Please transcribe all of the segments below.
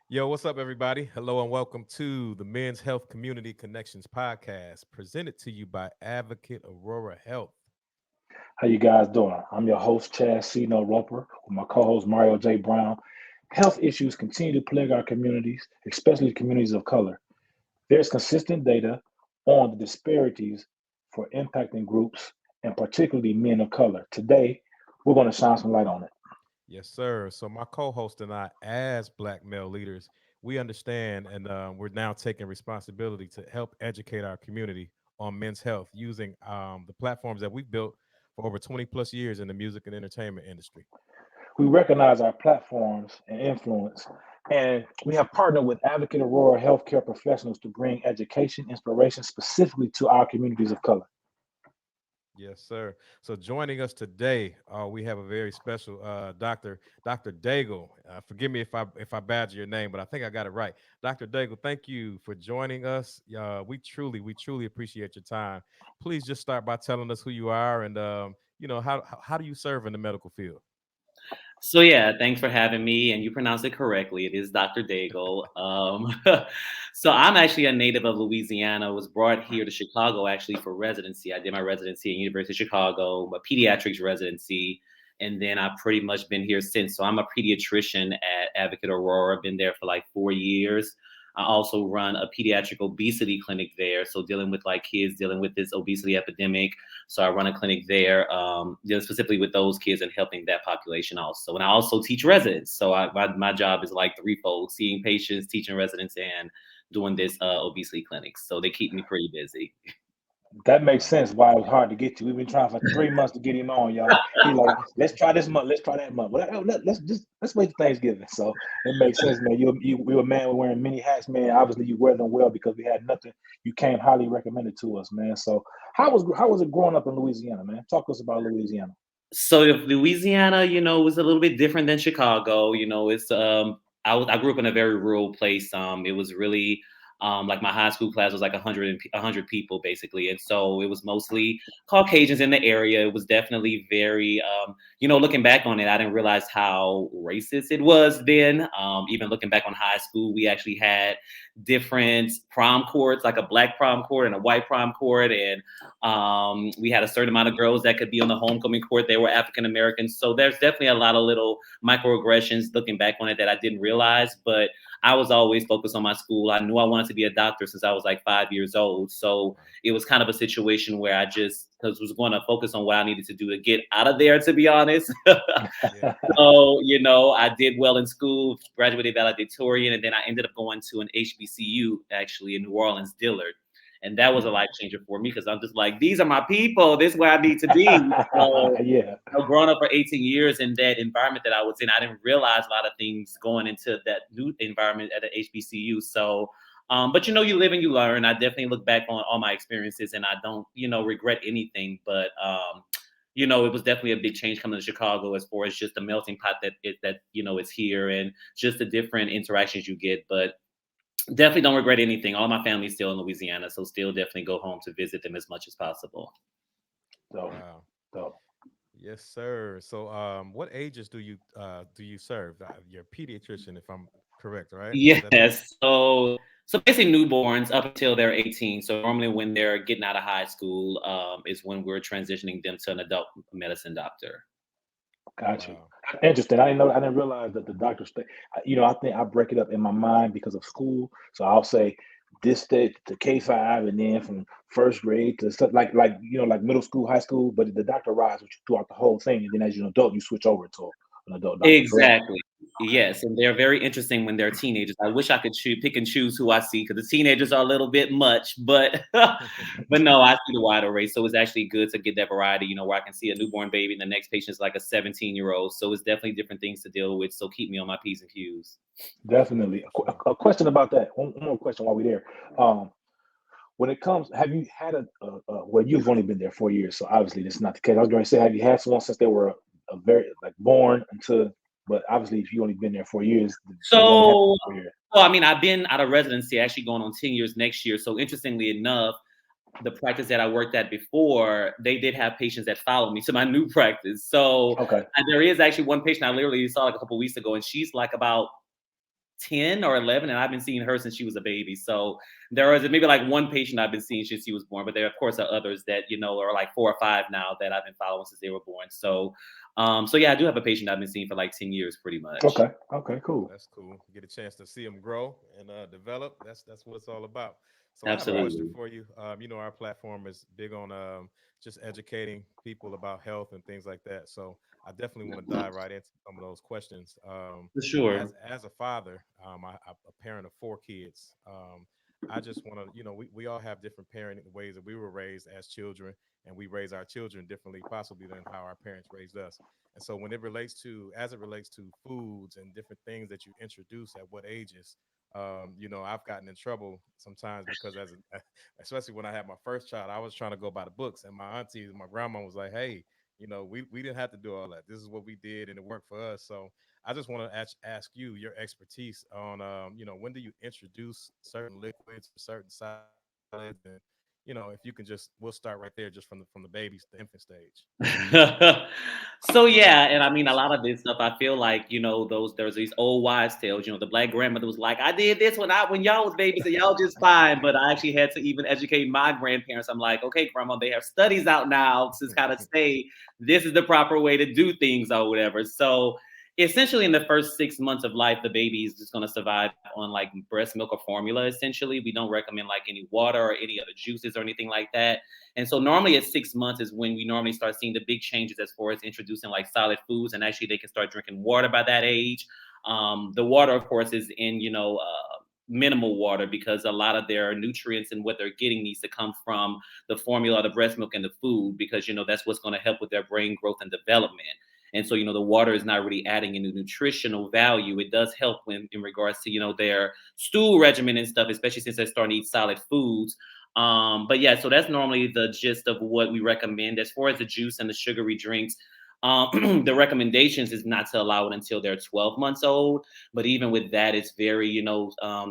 Yo, what's up, everybody? Hello, and welcome to the Men's Health Community Connections podcast, presented to you by Advocate Aurora Health. How you guys doing? I'm your host, Chad C. No Roper, with my co-host Mario J. Brown. Health issues continue to plague our communities, especially communities of color. There's consistent data on the disparities for impacting groups, and particularly men of color. Today, we're going to shine some light on it. Yes, sir. So, my co host and I, as Black male leaders, we understand and we're now taking responsibility to help educate our community on men's health using the platforms that we've built for over 20 plus years in the music and entertainment industry. We recognize our platforms and influence, and we have partnered with Advocate Aurora healthcare professionals to bring education, inspiration specifically to our communities of color. Yes, sir. So joining us today, we have a very special Dr. Daigle. Forgive me if I badger your name, but I think I got it right. Dr. Daigle, thank you for joining us. We truly appreciate your time. Please just start by telling us who you are and how do you serve in the medical field? So yeah, thanks for having me. And you pronounce it correctly. It is Dr. Daigle. So I'm actually a native of Louisiana. Was brought here to Chicago actually for residency. I did my residency at University of Chicago, my pediatrics residency, and then I've pretty much been here since. So I'm a pediatrician at Advocate Aurora. Been there for like 4 years. I also run a pediatric obesity clinic there. So dealing with like kids dealing with this obesity epidemic. So I run a clinic there, dealing specifically with those kids and helping that population also. And I also teach residents. So my job is like threefold: seeing patients, teaching residents, and doing this obesity clinics. So they keep me pretty busy. That makes Wow. sense why it was hard to get you. We've been trying for 3 months to get him on, y'all. He like, let's try this month, let's try that month. Well, let's wait till Thanksgiving. So it makes sense, man. You a man wearing many hats, man. Obviously you wear them well because we had nothing. You came highly recommended to us, man. So how was it growing up in Louisiana, man? Talk to us about Louisiana. So if Louisiana, was a little bit different than Chicago. It's I grew up in a very rural place. It was really like my high school class was like 100 people basically, and so it was mostly Caucasians in the area. It was definitely very looking back on it, I didn't realize how racist it was then. Even looking back on high school, we actually had different prom courts, like a black prom court and a white prom court, and we had a certain amount of girls that could be on the homecoming court. They were African Americans. So there's definitely a lot of little microaggressions looking back on it that I didn't realize. But I was always focused on my school. I knew I wanted to be a doctor since I was like 5 years old. So Wow. it was kind of a situation where I just because was going to focus on what I needed to do to get out of there, to be honest. Yeah. So, I did well in school, graduated valedictorian, and then I ended up going to an HBCU actually in New Orleans, Dillard. And that was a life changer for me because I'm just like, these are my people. This is where I need to be. So, Yeah, growing up for 18 years in that environment that I was in, I didn't realize a lot of things going into that new environment at the HBCU. So, but you live and you learn. I definitely look back on all my experiences and I don't, regret anything. But it was definitely a big change coming to Chicago as far as just the melting pot that is here and just the different interactions you get. But definitely don't regret anything. All my family's still in Louisiana, so still definitely go home to visit them as much as possible. so Wow. so Yes, sir. So what ages do you serve? You're a pediatrician, if I'm correct, right? Is that it? Yes. So basically newborns up until they're 18. So normally when they're getting out of high school, is when we're transitioning them to an adult medicine doctor. got you. Wow. Interesting. I didn't realize that the doctor stay. I think I break it up in my mind because of school. So I'll say this state to K5, and then from first grade to stuff like middle school, high school. But the doctor rides with you throughout the whole thing, and then as you're an adult, you switch over to an adult doctor. Correct? Exactly. Yes, and they're very interesting when they're teenagers. I wish I could pick and choose who I see because the teenagers are a little bit much, but but no, I see the wide array. So it's actually good to get that variety, where I can see a newborn baby and the next patient is like a 17-year-old. So it's definitely different things to deal with. So keep me on my P's and Q's. Definitely. For sure. A question about that. One more question while we're there. Um, when it comes, have you had well, you've only been there 4 years, so obviously this is not the case. I was going to say, have you had someone since they were a very like born until, but obviously if you only been there 4 years, they've only had So, 4 years. I mean, I've been out of residency actually going on 10 years next year. So interestingly enough, the practice that I worked at before, they did have patients that followed me to my new practice. So Okay. and there is actually one patient I literally saw like a couple weeks ago, and she's like about 10 or 11, and I've been seeing her since she was a baby. So there is maybe like one patient I've been seeing since she was born, but there of course are others that are like 4 or 5 now that I've been following since they were born. So yeah, I do have a patient I've been seeing for like 10 years, pretty much. Okay. Okay. Cool. That's cool. Get a chance to see them grow and develop. That's what it's all about. So I have a Right. question Absolutely. for you. Our platform is big on just educating people about health and things like that. So I definitely want to dive right into some of those questions. For sure. As a father, I'm a parent of 4 kids. I just want to, we all have different parenting ways that we were raised as children, and we raise our children differently, possibly than how our parents raised us. And so when as it relates to foods and different things that you introduce at what ages, I've gotten in trouble sometimes because especially when I had my first child, I was trying to go by the books, and my auntie, my grandma was like, "Hey, we didn't have to do all that. This is what we did, and it worked for us." So I just want to ask you your expertise on, when do you introduce certain liquids or certain solids, and if you can we'll start right there, just from the babies, the infant stage. So yeah, and I mean a lot of this stuff. I feel like those there's these old wives' tales. The black grandmother was like, "I did this when y'all was babies, and y'all just fine." But I actually had to even educate my grandparents. I'm like, "Okay, grandma, they have studies out now to kind of say this is the proper way to do things or whatever." So essentially, in the first 6 months of life, the baby is just going to survive on like breast milk or formula. Essentially, we don't recommend like any water or any other juices or anything like that. And so normally at 6 months is when we normally start seeing the big changes as far as introducing like solid foods, and actually they can start drinking water by that age. The water, of course, is in minimal water because a lot of their nutrients and what they're getting needs to come from the formula, the breast milk, and the food because that's what's going to help with their brain growth and development. And so the water is not really adding any nutritional value. It does help when in regards to their stool regimen and stuff, especially since they're starting to eat solid foods. But yeah, so that's normally the gist of what we recommend. As far as the juice and the sugary drinks, the recommendations is not to allow it until they're 12 months old. But even with that, it's very,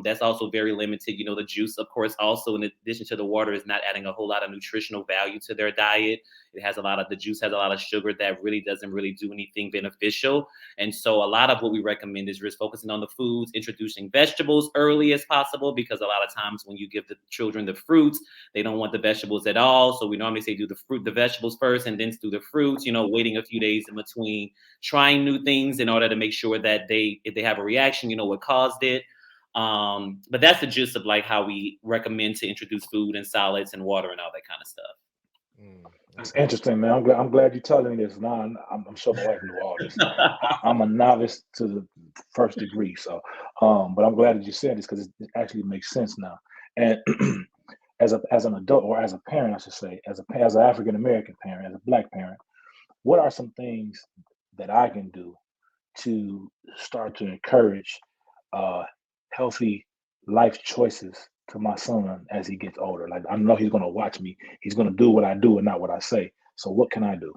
that's also very limited. The juice, of course, also in addition to the water, is not adding a whole lot of nutritional value to their diet. The juice has a lot of sugar that really doesn't really do anything beneficial. And so a lot of what we recommend is just focusing on the foods, introducing vegetables early as possible, because a lot of times when you give the children the fruits, they don't want the vegetables at all. So we normally say do the vegetables first and then do the fruits, waiting a few days in between, trying new things in order to make sure that if they have a reaction, what caused it. But that's the gist of like how we recommend to introduce food and solids and water and all that kind of stuff. Mm, That's okay. interesting, man. I'm glad you're telling me this. Now I'm sure my wife knew all this. I'm a novice to the first degree, so but I'm glad that you said this because it actually makes sense now. And as an adult or as a parent, I should say, as an African American parent, as a black parent, what are some things that I can do to start to encourage uh, healthy life choices to my son as he gets older? Like I know he's going to watch me. He's going to do what I do and not what I say. So what can I do?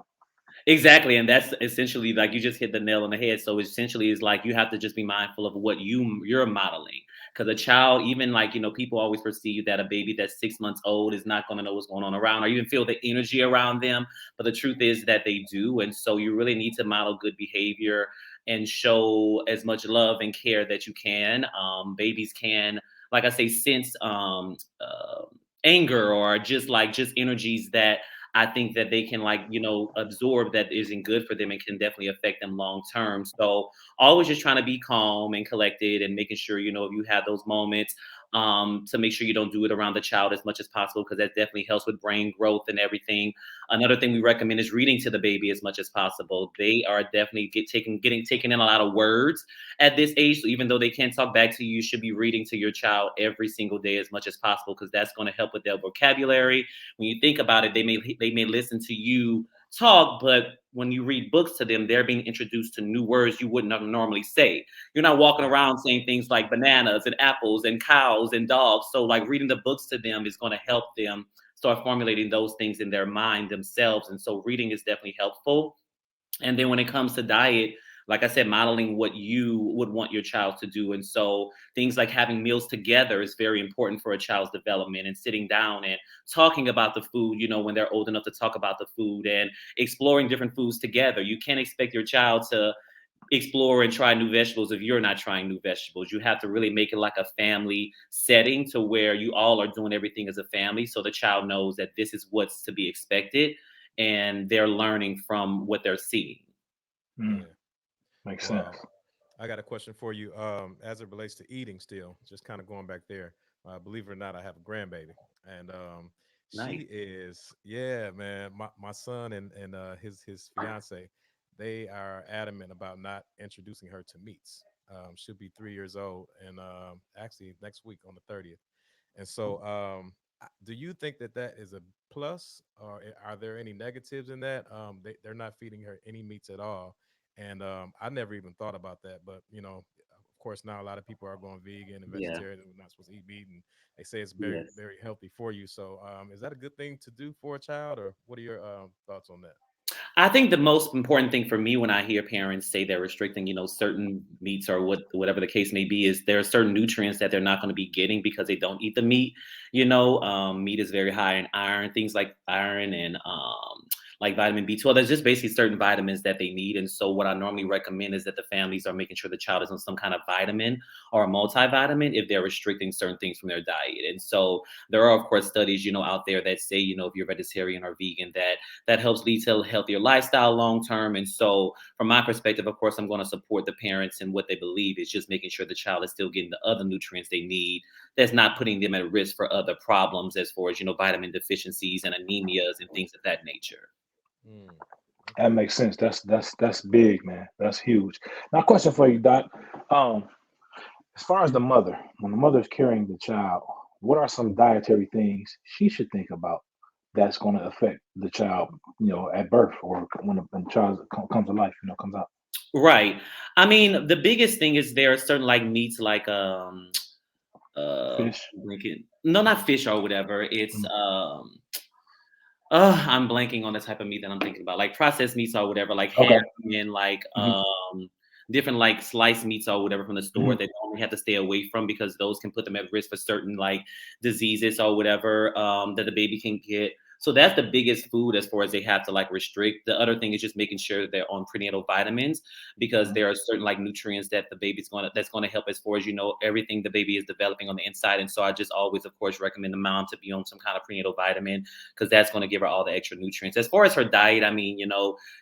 Exactly. And that's essentially like you just hit the nail on the head. So essentially it's like you have to just be mindful of what you're modeling. Because a child, even like, people always perceive that a baby that's 6 months old is not going to know what's going on around or even feel the energy around them. But the truth is that they do. And so you really need to model good behavior and show as much love and care that you can. Babies can, like I say, sense anger or just energies that I think that they can like, absorb that isn't good for them and can definitely affect them long term. So always just trying to be calm and collected and making sure, if you have those moments, to make sure you don't do it around the child as much as possible, because that definitely helps with brain growth and everything. Another thing we recommend is reading to the baby as much as possible. They are definitely getting taken in a lot of words at this age. So even though they can't talk back to you, you should be reading to your child every single day as much as possible, because that's going to help with their vocabulary. When you think about it, they may listen to you talk, but when you read books to them, they're being introduced to new words you wouldn't have normally say. You're not walking Right. around saying things like bananas and apples and cows and dogs. So like reading the books to them is going to help them start formulating those things in their mind themselves. And so reading is definitely helpful. And then when it comes to diet, like I said, modeling what you would want your child to do. And so things like having meals together is very important for a child's development, and sitting down and talking about the food, when they're old enough to talk about the food and exploring different foods together. You can't expect your child to explore and try new vegetables if you're not trying new vegetables. You have to really make it like a family setting to where you all are doing everything as a family so the child knows that this is what's to be expected and they're learning from what they're seeing. Mm, Yeah. makes sense. Well, I got a question for you. As it relates to eating, still, just kind of going back there. Believe it or not, I have a grandbaby, and Nice. she is, yeah, man. My son and his fiance, they are adamant about not introducing her to meats. She'll be 3 years old, and actually next week on the 30th. And so, do you think that that is a plus, or are there any negatives in that? They're not feeding her any meats at all, and I never even thought about that. But of course, now a lot of people are going vegan and Yeah. vegetarian. And we're not supposed to eat meat, and they say it's very, Yes. very healthy for you. So, is that a good thing to do for a child, or what are your thoughts on that? I think the most important thing for me when I hear parents say they're restricting, certain meats or whatever the case may be, is there are certain nutrients that they're not going to be getting because they don't eat the meat. Meat is very high in iron, things like iron and like vitamin B12. There's just basically certain vitamins that they need. And so what I normally recommend is that the families are making sure the child is on some kind of vitamin or a multivitamin if they're restricting certain things from their diet. And so there are, of course, studies, out there that say, if you're vegetarian or vegan, that helps lead to a healthier lifestyle long term. And so, from my perspective, of course, I'm going to support the parents in what they believe. It's just making sure the child is still getting the other nutrients they need. That's not putting them at risk for other problems, as far as vitamin deficiencies and anemias and things of that nature. Mm, That okay. makes sense. That's big, man. That's huge. Now, question for you, Doc. Um, as far as the mother, when the mother is carrying the child, what are some dietary things she should think about that's going to affect the child, at birth or when the child comes to life, comes out? Right. I mean, the biggest thing is there are certain like meats like Fish. no, not fish or whatever. It's Mm. I'm blanking on the type of meat that I'm thinking about, like processed meats or whatever, like ham Okay. and like Hmm. different like sliced meats or whatever from the store Hmm. that they only have to stay away from because those can put them at risk for certain like diseases or whatever that the baby can get. So that's the biggest food as far as they have to like restrict. The other thing is just making sure that they're on prenatal vitamins because Hmm. there are certain like nutrients that the baby's going to help as far as everything the baby is developing on the inside. And so I just always, of course, recommend the mom to be on some kind of prenatal vitamin because that's going to give her all the extra nutrients. As far as her diet, I mean,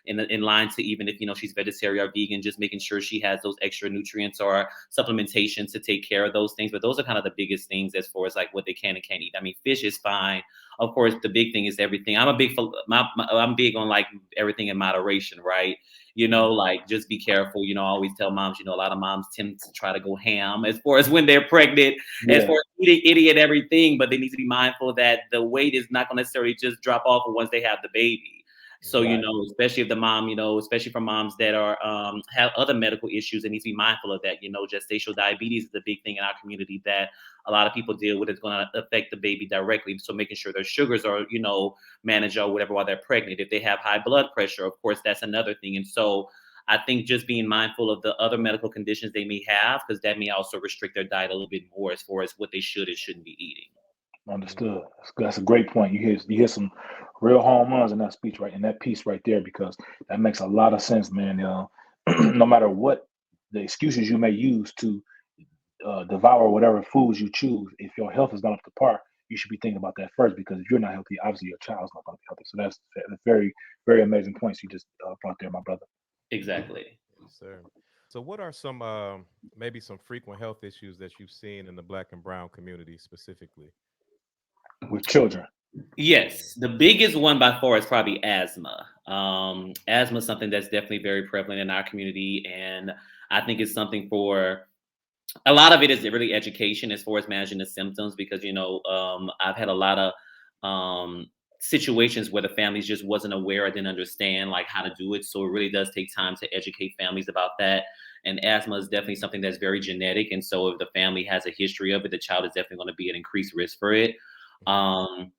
in line to even if she's vegetarian or vegan, just making sure she has those extra nutrients or supplementation to take care of those things. But those are kind of the biggest things as far as like what they can and can't eat. I mean, fish is fine. Of course, the big thing is everything. I'm big on like everything in moderation, right? Hmm. Like just be careful. I always tell moms, a lot of moms tend to try to go ham as far as when they're pregnant, as Yeah. far as eating idiot everything, but they need to be mindful that the weight is not going to necessarily just drop off once they have the baby. So, Right. Right. especially if the mom, especially for moms that are have other medical issues, they need to be mindful of that. Gestational diabetes is a big thing in our community that a lot of people deal with. It's going to affect the baby directly. So making sure their sugars are, managed or whatever while they're pregnant. If they have high blood pressure, of course, that's another thing. And so I think just being mindful of the other medical conditions they may have, because that may also restrict their diet a little bit more as far as what they should and shouldn't be eating. Understood. Mm, That's a great point. You hear some real home runs in that speech, right? In that piece right there, because that makes a lot of sense, man. No matter what the excuses you may use to devour whatever foods you choose, if your health is not up to par, you should be thinking about that first. Because if you're not healthy, obviously your child's not going to be healthy. So that's very, very amazing points you just brought there, my brother. Exactly. yes, sir. So, what are some maybe some frequent health issues that you've seen in the Black and Brown community specifically? With children. Yes, the biggest one by far is probably asthma. Asthma is something that's definitely very prevalent in our community, and I think it's something for a lot of it is really education as far as managing the symptoms because I've had a lot of situations where the families just wasn't aware or didn't understand like how to do it, so it really does take time to educate families about that. And asthma is definitely something that's very genetic, and so if the family has a history of it, the child is definitely going to be at increased risk for it. Mhm. Um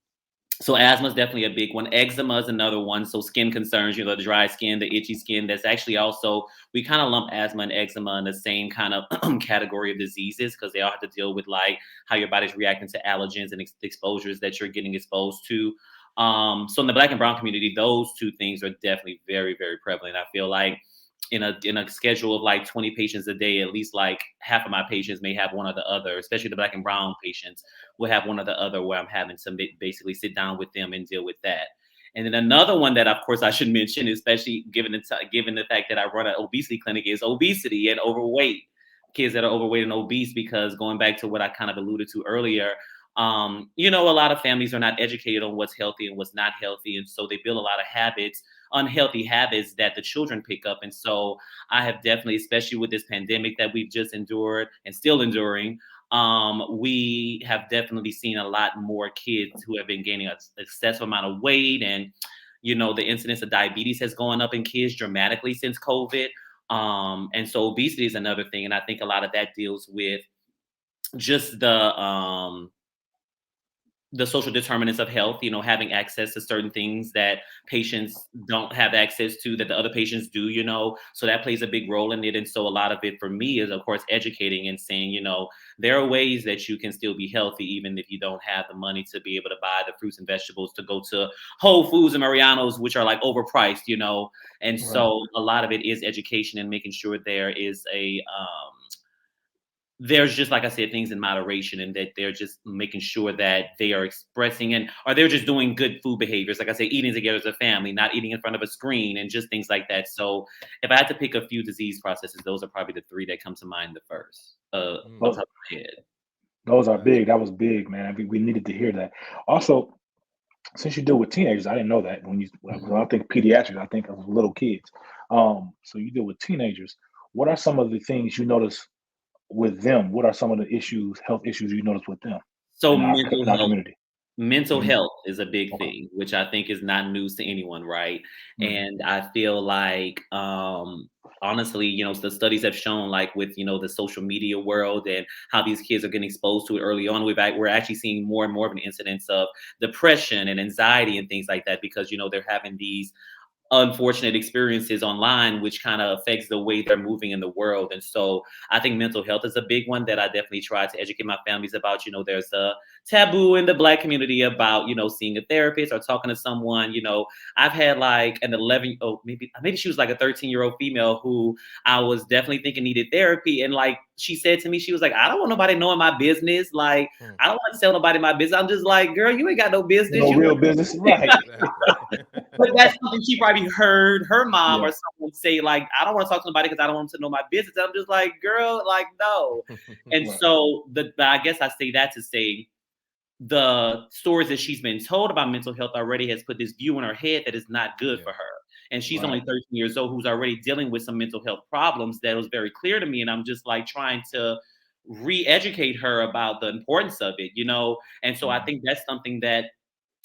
so asthma is definitely a big one. Eczema is another one. So skin concerns, the dry skin, the itchy skin. That's actually also, we kind of lump asthma and eczema in the same kind of category of diseases because they all have to deal with like how your body's reacting to allergens and exposures that you're getting exposed to. So in the Black and Brown community, those two things are definitely very, very prevalent. I feel like in a schedule of like 20 patients a day, at least like half of my patients may have one or the other, especially the black and brown patients will have one or the other where I'm having to basically sit down with them and deal with that. And then another one that, of course, I should mention, especially given the fact that I run an obesity clinic, is obesity and overweight. Kids that are overweight and obese, because going back to what I kind of alluded to earlier, a lot of families are not educated on what's healthy and what's not healthy. And so they build a lot of habits, unhealthy habits that the children pick up. And so I have definitely, especially with this pandemic that we've just endured and still enduring, we have definitely seen a lot more kids who have been gaining a excessive amount of weight. And, the incidence of diabetes has gone up in kids dramatically since COVID. And so obesity is another thing. And I think a lot of that deals with just the social determinants of health, having access to certain things that patients don't have access to that the other patients do, so that plays a big role in it. And so a lot of it for me is, of course, educating and saying, there are ways that you can still be healthy, even if you don't have the money to be able to buy the fruits and vegetables, to go to Whole Foods and Mariano's, which are like overpriced, and Right. so a lot of it is education and making sure there is there's just, like I said, things in moderation, and that they're just making sure that they are expressing or they're just doing good food behaviors. Like I said, eating together as a family, not eating in front of a screen, and just things like that. So if I had to pick a few disease processes, those are probably the three that come to mind the first, off Mm, the top Well, of my head. those are gotcha. big. That was big, man. We needed to hear that. Also, since you deal with teenagers, I didn't know that when I think pediatrics, I think of little kids. So you deal with teenagers. What are some of the things you notice with them? What are some of the health issues you notice with them So in our mental in our health. community? Mental Mhm. health is a big Okay. thing, which I think is not news to anyone, right? Mhm. And I feel like, honestly, the studies have shown, like with the social media world and how these kids are getting exposed to it early on, we're actually seeing more and more of an incidence of depression and anxiety and things like that, because they're having these unfortunate experiences online, which kind of affects the way they're moving in the world. And so I think mental health is a big one that I definitely try to educate my families about. There's a taboo in the Black community about, seeing a therapist or talking to someone. I've had like an 11, oh, maybe she was like a 13-year-old female who I was definitely thinking needed therapy. And like she said to me, she was like, I don't want nobody knowing my business. Like, Mm, I don't want to tell nobody my business. I'm just like, girl, you ain't got no You business. know, real business, right? exactly. But that's something she probably heard her mom Yeah. or someone say, like, I don't want to talk to nobody because I don't want them to know my business. I'm just like, girl, like, no. And Right. so I guess I say that to say the stories that she's been told about mental health already has put this view in her head that is not good Yeah. for her. And she's only Right. 13 years old, who's already dealing with some mental health problems that was very clear to me. And I'm just like trying to re-educate her about the importance of it. And so I Mhm. think that's something that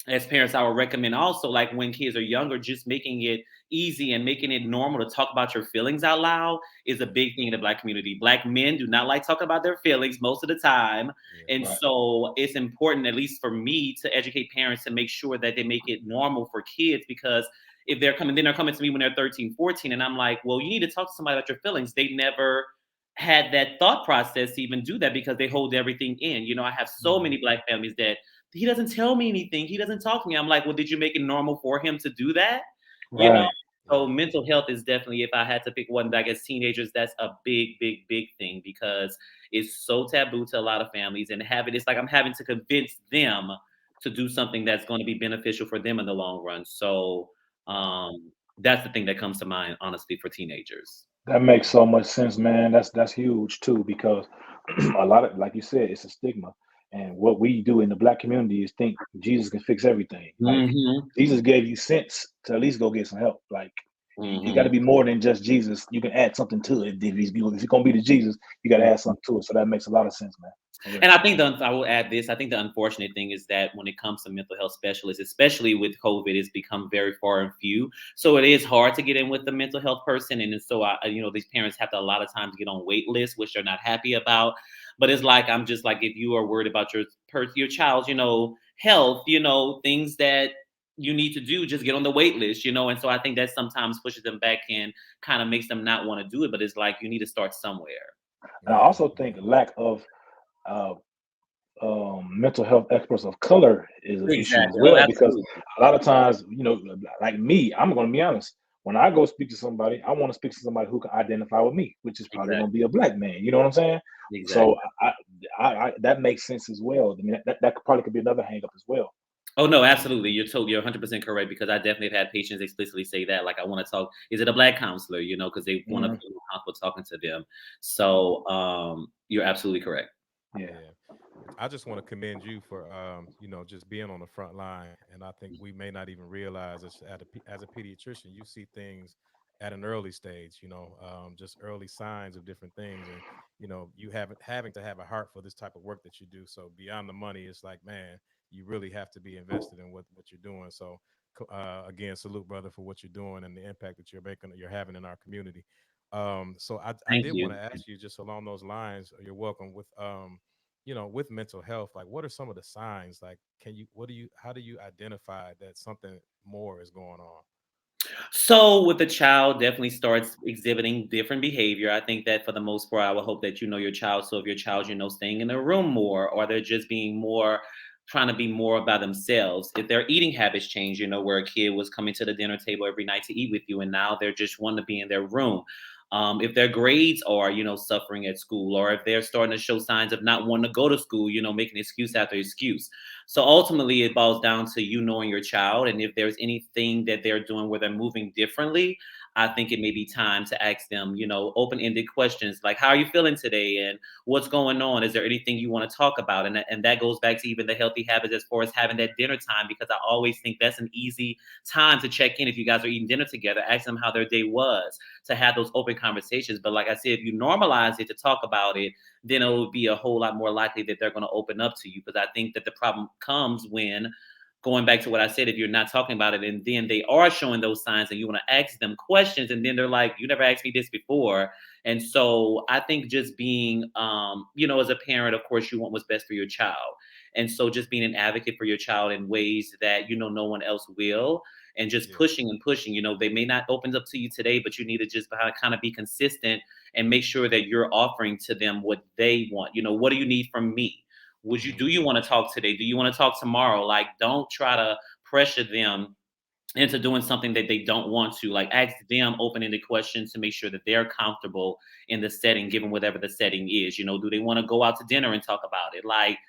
as parents, I would recommend also, like when kids are younger, just making it easy and making it normal to talk about your feelings out loud is a Yeah. big thing in the Black community. Black men do not like talking about their feelings most of the time. Yeah. And Right. so it's important, at least for me, to educate parents to make sure that they make it normal for kids, because if they're coming to me when they're 13, 14, and I'm like, well, you need to talk to somebody about your feelings. They never had that thought process to even do that because they hold everything in. I have so Hmm. many Black families that he doesn't tell me anything. He doesn't talk to me. I'm like, well, did you make it normal for him to do that? You know? Right. So Yeah. mental health is definitely, if I had to pick one, I guess teenagers, that's a big, big, big thing, because it's so taboo to a lot of families, and it's like I'm having to convince them to do something that's going to be beneficial for them in the long run. So Yeah. that's the thing that comes to mind, honestly, for teenagers. That makes Yeah. so much sense, man. That's huge too, because a lot of, like you said, it's a stigma. And what we do in the black community is think Jesus can fix everything. Like Hmm. Jesus gave you sense to at least go get some help. Like it got to Hmm. be more than just Jesus. You can add something to it. If it's gonna be the Jesus, you got to add something to it. So that makes a lot of sense, man. For real. And I will add this. I think the unfortunate thing is that when it comes to mental health specialists, especially with COVID, it's become very far and few. So it is hard to get in with the mental health person, and so these parents have to a lot of times get on wait lists, which they're not happy about. But it's like I'm just like, if you are worried about your child's health, things that you need to do, just get on the wait list. And so I think that sometimes pushes them back and kind of makes them not want to do it. But it's like you need to start somewhere. And I Yeah. also think Yeah. lack of uh, mental health experts of color is an issue as Exactly. Oh, well, because absolutely. a lot of times, like me, I'm going to be honest. When I go speak to somebody, I want to speak to somebody who can identify with me, which is probably going to Exactly. be a black man. You know what I'm saying? So Exactly. that makes sense as well. I mean, that probably could be another hang up as well. Oh no, absolutely. You're 100% correct because I definitely have had patients explicitly say that. Like, I want to talk. Is it a black counselor? Because they want to Mhm. feel comfortable talking to them. So you're absolutely correct. Yeah. Yeah. I just want to commend you for just being on the front line, and I think we may not even realize this as a pediatrician, you see things at an early stage, just early signs of different things, and you having to have a heart for this type of work that you do. So beyond the money, it's like, man, you really have to be invested in what you're doing. So again, salute, brother, for what you're doing and the impact that you're having in our community. So I Thank did want you. to ask you just along those lines. You're welcome with with mental health, like what are some of the signs? Like, how do you identify that something more is going on? So with the child definitely starts exhibiting different behavior. I think that for the most part, I would hope that you know your child. So if your child, staying in their room more, or they're just being more trying to be more by themselves. If their eating habits change, where a kid was coming to the dinner table every night to eat with you, and now they're just wanting to be in their room. If their grades are, suffering at school, or if they're starting to show signs of not wanting to go to school, making excuse after excuse. So ultimately, it boils down to you knowing your child. And if there's anything that they're doing where they're moving differently, I think it may be time to ask them, open ended questions like, how are you feeling today? And what's going on? Is there anything you want to talk about? And that goes back to even the healthy habits as far as having that dinner time, because I always think that's an easy time to check in if you guys are eating dinner together, ask them how their day was, to have those open conversations. But like I said, if you normalize it to talk about it, then it will be a whole lot more likely that they're going to open up to you. Because I think that the problem comes when, going back to what I said, if you're not talking about it and then they are showing those signs and you want to ask them questions and then they're like, you never asked me this before. And so I think just being, as a parent, of course, you want what's best for your child. And so just being an advocate for your child in ways that, no one else will, and just Yeah. pushing and pushing, they may not open up to you today, but you need to just kind of be consistent and make sure that you're offering to them what they want. What do you need from me? Hmm. Do you want to talk today? Do you want to talk tomorrow? Like, don't try to pressure them into doing something that they don't want to. Like, ask them open-ended questions to make sure that they're comfortable in the setting, given whatever the setting is. Do they want to go out to dinner and talk about it? Like,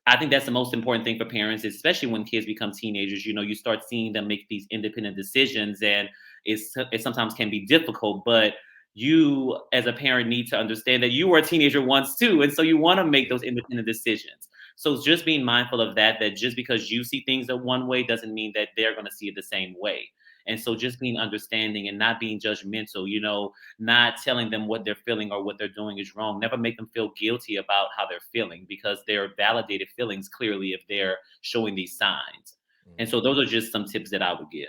I think that's the most important thing for parents, especially when kids become teenagers. You start seeing them make these independent decisions, and it sometimes can be difficult. But you, as a parent, need to understand that you were a teenager once too, and so you want to make Yeah. those independent decisions. So just being mindful of that. That just because you see things that one way doesn't mean that they're going to see it the same way. And so just being understanding and not being judgmental. Not telling them what they're feeling or what they're doing is wrong. Never make them feel guilty about how they're feeling, because they're validated feelings clearly if they're showing these signs. And Hmm. so those are just some tips that I would give.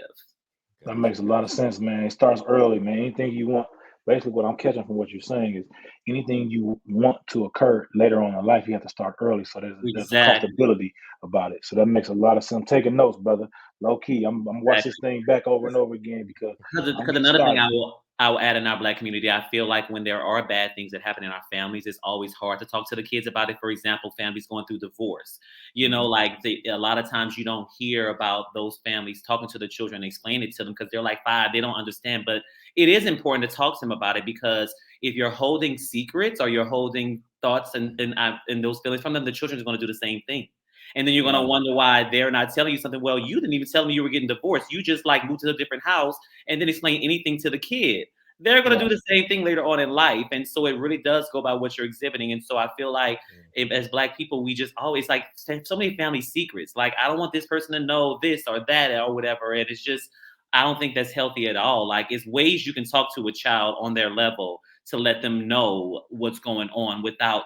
That Gotcha. makes a lot of Gotcha. sense, man. It starts early, man. Anything you want, basically, what I'm catching from what you're saying is anything you want to occur later on in life, you have to start early. So there's a Exactly. comfortability about it. So that makes a lot of sense. I'm taking notes, brother. Low key, I'm watching this Exactly. thing back over and over again because I'm Because getting another thing started. I will add in our Black community, I feel like when there are bad things that happen in our families, it's always hard to talk to the kids about it. For example, families going through divorce. Hmm. Like a lot of times you don't hear about those families talking to the children, explaining it to them because they're like 5, they don't understand. But it is important to talk to them about it, because if you're holding secrets or you're holding thoughts and those feelings from them, the children are going to do the same thing. And then you're gonna Right. wonder why they're not telling you something. Well, you didn't even tell me you were getting divorced. You just like moved to a different house and then explain anything to the kid. They're gonna do Right. the same thing later on in life. And so it really does go by what you're exhibiting. And so I feel like Yeah. if, as Black people, we just always like so many family secrets. Like, I don't want this person to know this or that or whatever. And it's just, I don't think that's healthy at all. Like, it's ways you can talk to a child on their level to let them know what's going on without,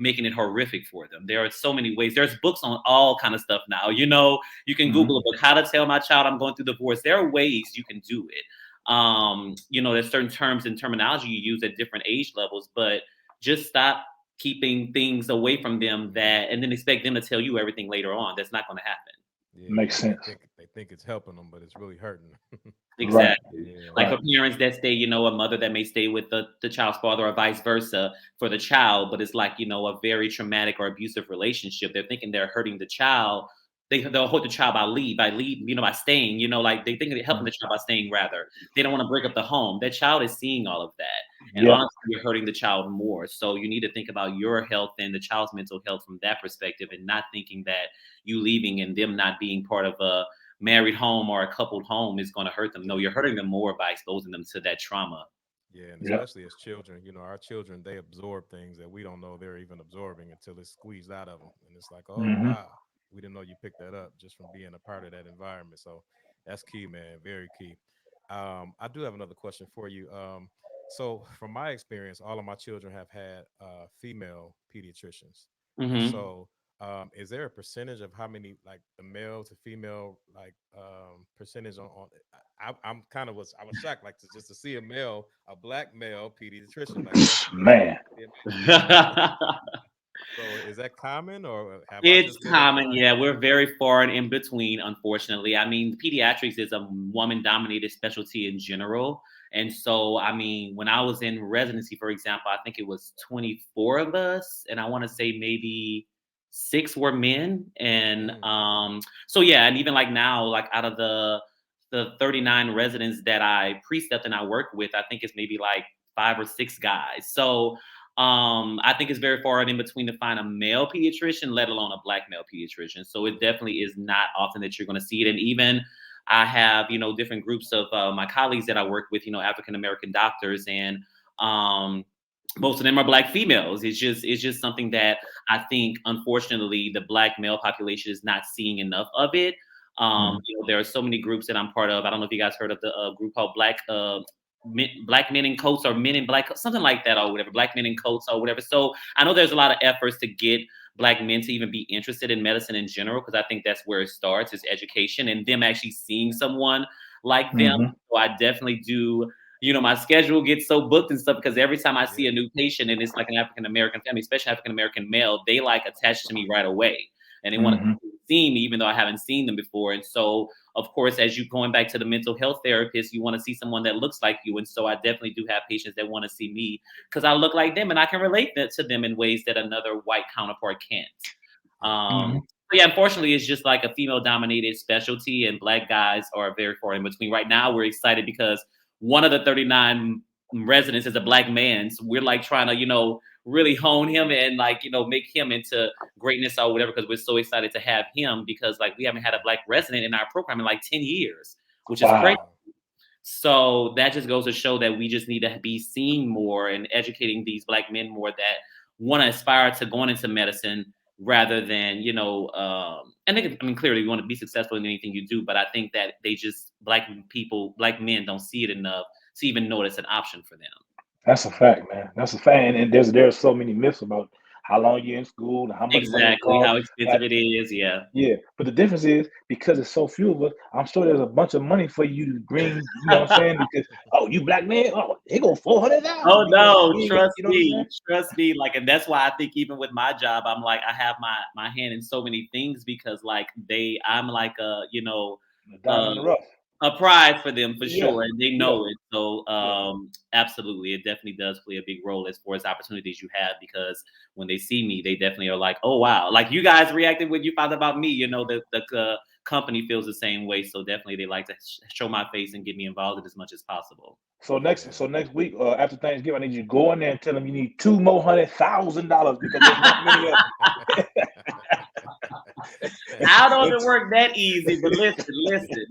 making it horrific for them. There are so many ways. There's books on all kind of stuff now. You can Hmm. Google a book, how to tell my child I'm going through divorce. There are ways you can do it. There's certain terms and terminology you use at different age levels, but just stop keeping things away from them Hmm. that and then expect them to tell you everything later on. That's not going to happen. Yeah. Makes Yeah. They sense. think it's helping them, but it's really hurting. Right. Exactly. Yeah. Like Right. for parents that stay, a mother that may stay with the child's father or vice versa for the child, but it's like, a very traumatic or abusive relationship. They're thinking they're hurting the child, they'll hold the child by staying, like they think they're helping the child by staying rather. They don't want to break up the home. That child is seeing all of that. And Yep. honestly, you're hurting the child more. So you need to think about your health and the child's mental health from that perspective and not thinking that you leaving and them not being part of a married home or a coupled home is going to hurt them. No, you're hurting them more by exposing them to that trauma. Yeah, and Yep. especially as children, our children, they absorb things that we don't know they're even absorbing until it's squeezed out of them. And it's like, oh, Hmm. wow, we didn't know you picked that up just from being a part of that environment. So that's key, man. Very key. I do have another question for you. So, from my experience, all of my children have had female pediatricians. And Hmm. so, is there a percentage of how many, like the male to female, like percentage on I'm kind of was I was shocked, like just to see a black male pediatrician, like that's Man. pretty amazing. So is that common, or have I It's just been in the common, right? yeah. We're very far and in between, unfortunately. I mean, pediatrics is a woman-dominated specialty in general, and so I mean, when I was in residency, for example, I think it was 24 of us, and I want to say maybe six were men, and Okay. so yeah, and even like now, like out of the 39 residents that I precept and I work with, I think it's maybe like five or six guys. So I think it's very far in between to find a male pediatrician, let alone a black male pediatrician. So it definitely is not often that you're going to see it. And even I have, different groups of my colleagues that I work with, African American doctors, and um, most of them are black females. It's just something that I think, unfortunately, the black male population is not seeing enough of it. Hmm. There are so many groups that I'm part of. I don't know if you guys heard of the group called Black Men in Coats or Men in Black, something like that, or whatever. Black Men in Coats or whatever. So I know there's a lot of efforts to get black men to even be interested in medicine in general, because I think that's where it starts, is education and them actually seeing someone like them. Hmm. So I definitely do. My schedule gets so booked and stuff because every time I see Yeah. a new patient and it's like an African American family, especially African American male, they like attach to me right away and they want Hmm. to see me even though I haven't seen them before. And so, of course, as you going back to the mental health therapist, you want to see someone that looks like you. And so I definitely do have patients that want to see me because I look like them and I can relate that to them in ways that another white counterpart can't. Yeah. Um, but yeah, unfortunately, it's just like a female dominated specialty, and black guys are very far in between. Right now, we're excited because one of the 39 residents is a black man. So we're like trying to, really hone him and like, make him into greatness or whatever, because we're so excited to have him because like we haven't had a black resident in our program in like 10 years, which is crazy. Wow. Wow. So that just goes to show that we just need to be seeing more and educating these black men more that want to aspire to going into medicine rather than, and I mean, clearly you want to be successful in anything you do, but I think that black men don't see it enough to even know it's an option for them. That's a fact, man. That's a fact. And there's so many myths about how long you're in school and how much money it Exactly. costs. How expensive Like, it is. Yeah. yeah, but the difference is because it's so few of us, I'm sure there's a bunch of money for you to bring. You know what I'm saying? Because oh, you black man, oh, they go 400,000 Oh because no, we ain't got. trust You know what I'm me, saying? trust me. Like, and that's why I think even with my job, I'm like I have my hand in so many things because like I'm like The uh diamond in the rough. a prize for them for Yeah, sure, and they yeah, know it. So yeah. absolutely, it definitely does play a big role as far as opportunities you have because when they see me, they definitely are like, oh wow, like you guys reacted when you found out about me. The company feels the same way, so definitely they like to show my face and get me involved as much as possible. So next week, after Thanksgiving, I need you to go in there and tell them you need $200,000 because there's not many of them. How And does it work that easy? But listen.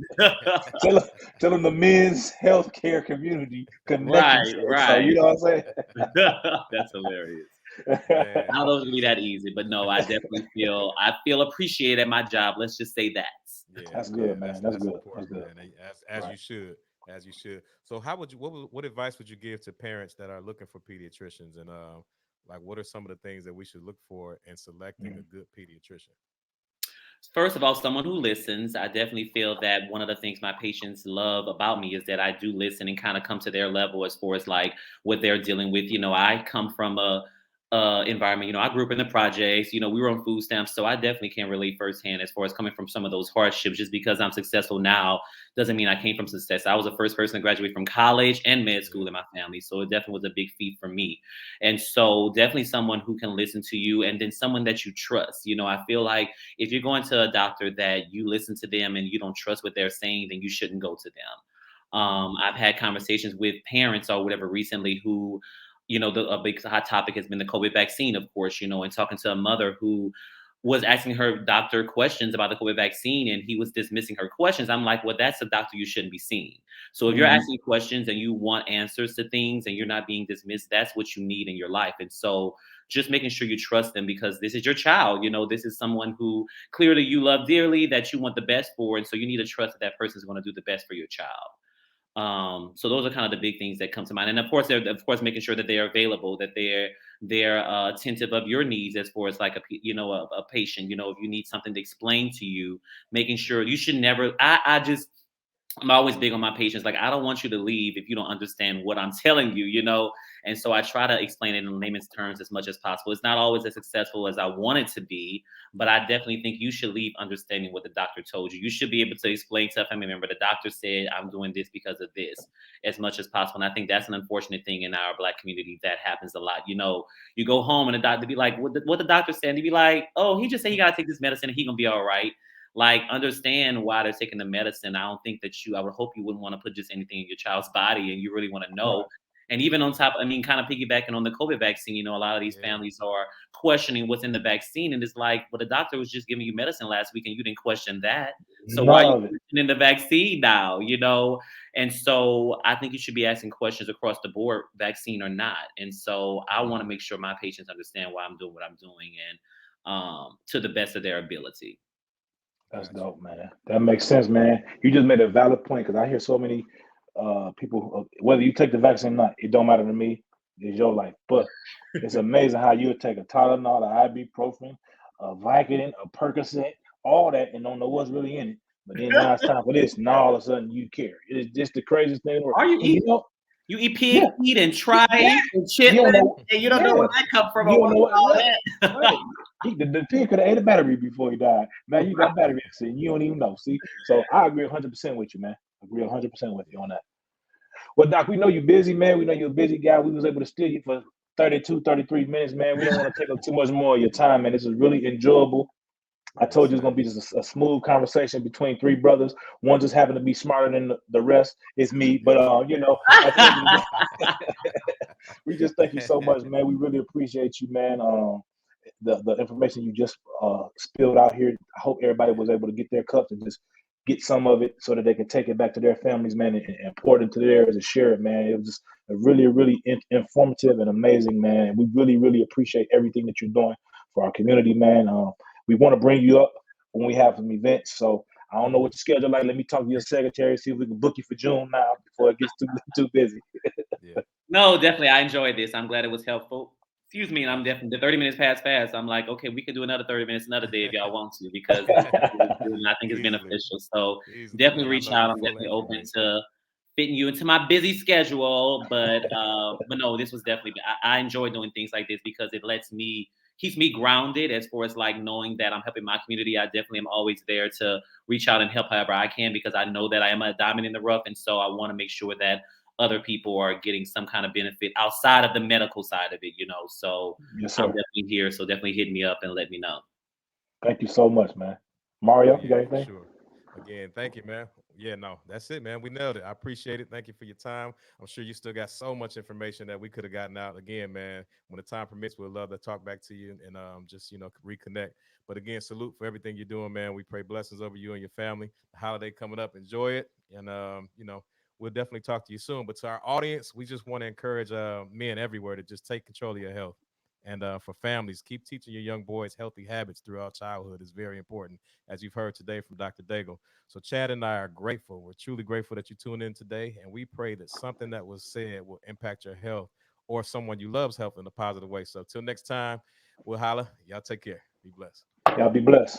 tell them, tell them the men's healthcare community connected Right, to us. So you right. know what I'm That's hilarious. saying? Man, How those gonna be that easy? But no, I feel appreciated at my job. Let's just say that. yeah, That's yeah, good, man. that's That's that's good. That's important, good. man. As Right. you should, as you should. So, how would you what advice would you give to parents that are looking for pediatricians, and like what are some of the things that we should look for in selecting a Mhm. good pediatrician? First of all, someone who listens. I definitely feel that one of the things my patients love about me is that I do listen and kind of come to their level as far as like what they're dealing with. I come from environment. You know, I grew up in the projects. You know, we were on food stamps, so I definitely can relate firsthand as far as coming from some of those hardships. Just because I'm successful now doesn't mean I came from success. I was the first person to graduate from college and med school Yeah. in my family, so it definitely was a big feat for me. And so, definitely someone who can listen to you, and then someone that you trust. You know, I feel like if you're going to a doctor that you listen to them and you don't trust what they're saying, then you shouldn't go to them. Mhm. I've had conversations with parents or whatever recently who, you know, a big hot topic has been the COVID vaccine, of course, you know, and talking to a mother who was asking her doctor questions about the COVID vaccine and he was dismissing her questions. I'm like, well, that's a doctor you shouldn't be seeing. So if you're Mhm. asking questions and you want answers to things and you're not being dismissed, that's what you need in your life. And so just making sure you trust them because this is your child, you know, this is someone who clearly you love dearly, that you want the best for. And so you need to trust that that person is going to do the best for your child. So those are kind of the big things that come to mind, and of course, they're of course making sure that they are available, that they're attentive of your needs as far as like you know a patient. You know, if you need something to explain to you, making sure you should never. I just I'm always big on my patients. Like, I don't want you to leave if you don't understand what I'm telling you, you know? And so I try to explain it in layman's terms as much as possible. It's not always as successful as I want it to be, but I definitely think you should leave understanding what the doctor told you. You should be able to explain to a family member, the doctor said, I'm doing this because of this as much as possible. And I think that's an unfortunate thing in our Black community that happens a lot. You know, you go home and the doctor be like, what the doctor said? And he be like, oh, he just said you got to take this medicine and he going to be all right. Like, understand why they're taking the medicine. I don't think that I would hope you wouldn't want to put just anything in your child's body and you really want to know. Right. And even on top, I mean, kind of piggybacking on the COVID vaccine, you know, a lot of these Yeah. families are questioning what's in the vaccine. And it's like, well, the doctor was just giving you medicine last week and you didn't question that. So why are None you of it. questioning the vaccine now, you know? And so I think you should be asking questions across the board, vaccine or not. And so I want to Mhm. make sure my patients understand why I'm doing what I'm doing and to the best of their ability. That's Gotcha. dope, man. That makes sense, man. You just made a valid point because I hear so many people, whether you take the vaccine or not, it don't matter to me. It's your life. But it's amazing how you would take a Tylenol, a ibuprofen, a Vicodin, a Percocet, all that, and don't know what's really in it. But then now it's time for this, and all of a sudden you care. It's just the craziest thing in the world. Are you And eat you know, You eat yeah, pig feet and yeah, tripe and you don't chitlins, know, and you don't know yeah, where that come from you or don't what's know what, all right, that. right. The pig could have ate a battery before he died. Now you got battery accident, you don't even know. See, so I agree 100% with you, man. I agree 100% with you on that. Well, Doc, we know you're busy, man. We know you're a busy guy. We was able to steal you for 32, 33 minutes, man. We don't want to take up too much more of your time, man. This is really enjoyable. I Yes, told you it's sir. gonna be just a smooth conversation between three brothers. One just happened to be smarter than the rest. It's me, but Yes. at the end of the day, we just thank you so much, man. We really appreciate you, man. The information you just spilled out here. I hope everybody Yeah. was able to get their cups and just get some of it so that they can take it back to their families, man, and pour it into theirs and share it, man. It was just a really informative and amazing, man. And we really appreciate everything that you're doing for our community, man. We want to bring you up when we have some events. So I don't know Mhm. what your schedule like. Let me talk to your secretary, see if we can book you for June now before it gets too busy. Yeah. No, definitely. I enjoyed this. I'm glad it was helpful. Excuse me, and I'm Yes. definitely the 30 minutes passed fast. I'm like, okay, we could do another 30 minutes another day if y'all want to, because this is really good and I think it's Easily. beneficial. So Easily, definitely man. I reach love out. the I'm full definitely open information. to fitting you into my busy schedule. But no, this was definitely I enjoy doing things like this because it lets me keeps me grounded as far as like knowing that I'm helping my community. I definitely am always there to reach out and help however I can because I know that I am a diamond in the rough. And so I want to make sure that other people are getting some kind of benefit outside of the medical side of it, you know. So Yes, I'm sir. definitely here. So definitely hit me up and let me know. Thank you so much, man. Oh Mario, you yeah, got for anything? sure. Again, thank you, man. Yeah, no, that's it, man. We nailed it. I appreciate it. Thank you for your time. I'm sure you still got so much information that we could have gotten out. Again, man, when the time permits, we'd love to talk back to you and just reconnect. But again, salute for everything you're doing, man. We pray blessings over you and your family. The holiday coming up, enjoy it, and we'll definitely talk to you soon. But to our audience, we just want to encourage men everywhere to just take control of your health. And for families, keep teaching your young boys healthy habits throughout childhood is very important, as you've heard today from Dr. Daigle. So Chad and I are grateful. We're truly grateful that you tuned in today, and we pray that something that was said will impact your health or someone you love's health in a positive way. So till next time, we'll holla. Y'all take care. Be blessed. Y'all be blessed.